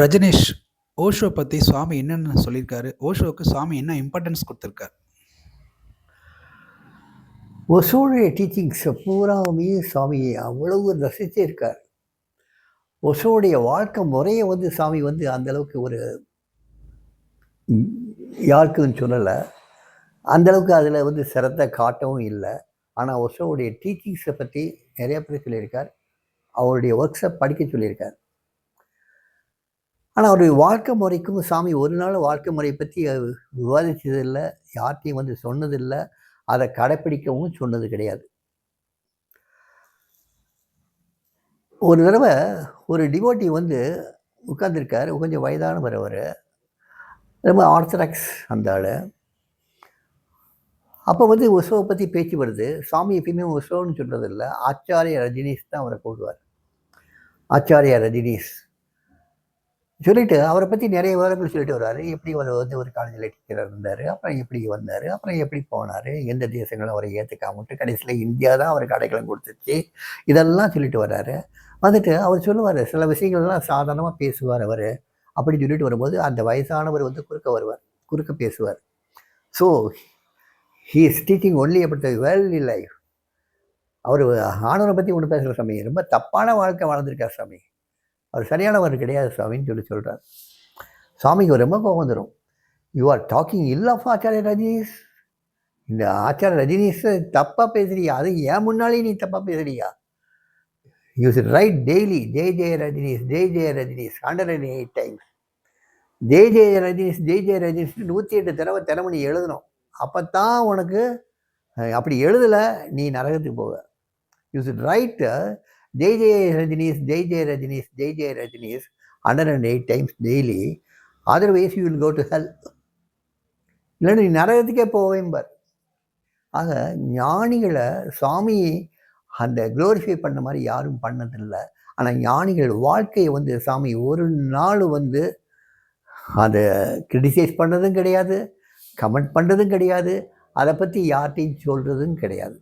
ரஜினிஷ், ஓஷோ பத்தி சுவாமி என்னென்ன சொல்லியிருக்காரு? ஓஷோவுக்கு சுவாமி என்ன இம்பார்ட்டன்ஸ் குடுத்துருக்காரு? ஒசோடைய டீச்சிங்ஸை பூராவுமே சாமி அவ்வளவு ரசிச்சிருக்கார். ஒசோடைய வாழ்க்கை முறையை சாமி அந்தளவுக்கு ஒரு யாருக்குன்னு சொல்லலை. அந்தளவுக்கு அதில் சிரத்தை காட்டவும் இல்லை. ஆனால் ஒசோவுடைய டீச்சிங்ஸை பற்றி நிறைய பேர் சொல்லியிருக்கார். அவருடைய ஒர்க்ஸை படிக்க சொல்லியிருக்கார். ஆனால் அவருடைய வாழ்க்கை முறைக்கும் சாமி ஒரு நாள் வாழ்க்கை முறையை பற்றி விவாதித்ததில்லை, யார்கிட்டையும் சொன்னதில்லை, அதை கடைப்பிடிக்கவும் சொன்னது கிடையாது. ஒரு தடவை ஒரு டிவோட்டி உட்கார்ந்துருக்கார். கொஞ்சம் வயதானவர் அவர், ரொம்ப ஆர்த்தடாக்ஸ் அந்த ஆள். அப்போ ஒசோவை பற்றி பேச்சு வருது. சாமி எப்பயுமே ஒசோன்னு சொல்கிறதில்ல, ஆச்சாரிய ரஜினிஸ் தான் அவரை கூடுவார். ஆச்சாரிய ரஜினிஸ் சொல்லிட்டு அவரை பற்றி நிறைய விவரங்கள் சொல்லிட்டு வர்றாரு. எப்படி அவர் ஒரு காலேஜில் டீச்சராக இருந்தார், அப்புறம் எப்படி வந்தார், அப்புறம் எப்படி போனார், எந்த தேசங்களும் அவரை ஏற்றுக்காமட்டு கடைசியில் இந்தியா தான் அவருக்கு அடைக்கலம் கொடுத்துச்சு, இதெல்லாம் சொல்லிட்டு வர்றாரு. அவர் சொல்லுவார், சில விஷயங்கள்லாம் சாதாரணமாக பேசுவார் அவர். அப்படி சொல்லிட்டு வரும்போது அந்த வயசானவர் குறுக்க பேசுவார். So he is teaching only about the worldly life. அவர் ஆணவரை பற்றி ஒன்று பேசுகிற சாமி, ரொம்ப தப்பான வாழ்க்கை வாழ்ந்திருக்கார் சாமி, அவர் சரியானவர் கிடையாது சாமின்னு சொல்கிறார். சாமிக்கு ரொம்ப கோபம் வந்துடும். You are talking ill of Acharya Rajneesh. இந்த ஆச்சாரிய ரஜினிஸ் தப்பாக பேசுறியா? அது ஏன் முன்னாலே நீ தப்பாக பேசுறியா? You should right daily Jai ஜெய ரஜினிஸ், ஜெய் ஜெய ரஜினிஸ் 108 times. ஜெய் ஜெய ரஜினிஸ், ஜெய் ஜெய ரஜினிஸ் 108 தடவை நீ எழுதணும். அப்போ தான் உனக்கு, அப்படி எழுதலை நீ நரகத்துக்கு போக. யூ ஷுட் ரைட் ஜெய் ஜெய ரஜினிஸ், ஜெய் ஜெய ரஜினிஸ், ஜெய் ஜெய Rajneesh 108 times daily. Otherwise you will go to hell. இல்லைன்னா நீ நரகத்துக்கே போவேம்பார். ஆக ஞானிகளை சாமி அந்த க்ளோரிஃபை பண்ண மாதிரி யாரும் பண்ணதில்லை. ஆனால் ஞானிகள் வாழ்க்கையை சாமி ஒரு நாள் அதை கிரிட்டிசைஸ் பண்ணுறதும் கிடையாது, கமெண்ட் பண்ணுறதும் கிடையாது, அதை பற்றி யார்கிட்டையும் சொல்கிறதும் கிடையாது.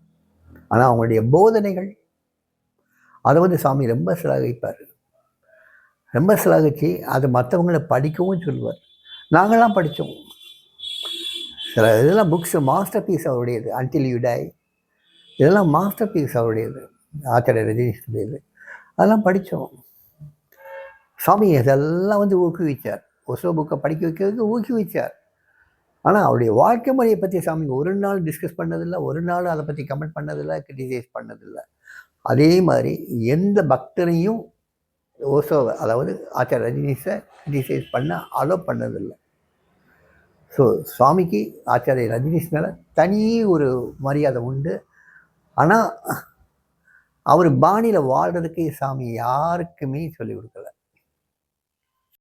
ஆனால் அவங்களுடைய போதனைகள் அதை சாமி ரொம்ப சிலாகிப்பார். ரொம்ப சிலாகிச்சு அதை மற்றவங்களை படிக்கவும் சொல்லுவார். நாங்கள்லாம் படித்தோம். சில இதெல்லாம் புக்ஸ் மாஸ்டர் பீஸ் அவருடையது. அன்டில் யூ டை, இதெல்லாம் மாஸ்டர் பீஸ் அவருடையது, ஆச்சாரிய ரஜினிஷுடையது. அதெல்லாம் படித்தோம். சாமி இதெல்லாம் ஊக்குவிச்சார். ஒசோ புக்கை படிக்க வைக்கிறதுக்கு ஊக்குவிச்சார். ஆனால் அவருடைய வாழ்க்கை முறையை பற்றி சாமி ஒரு நாள் டிஸ்கஸ் பண்ணதில்லை, ஒரு நாள் அதை பற்றி கமெண்ட் பண்ணதில்லை, கிரிட்டிசைஸ் பண்ணதில்லை. அதே மாதிரி எந்த பக்தரையும் ஓசோவை, அதாவது ஆச்சாரிய ரஜினிஷை கிரிட்டிசைஸ் பண்ண அலோவ் பண்ணதில்லை. ஸோ சுவாமிக்கு ஆச்சாரிய ரஜினிஷ் மேலே தனி ஒரு மரியாதை உண்டு. ஆனால் அவர் பாணியில் வாழ்கிறதுக்கு சாமி யாருக்குமே சொல்லிக் கொடுக்கல.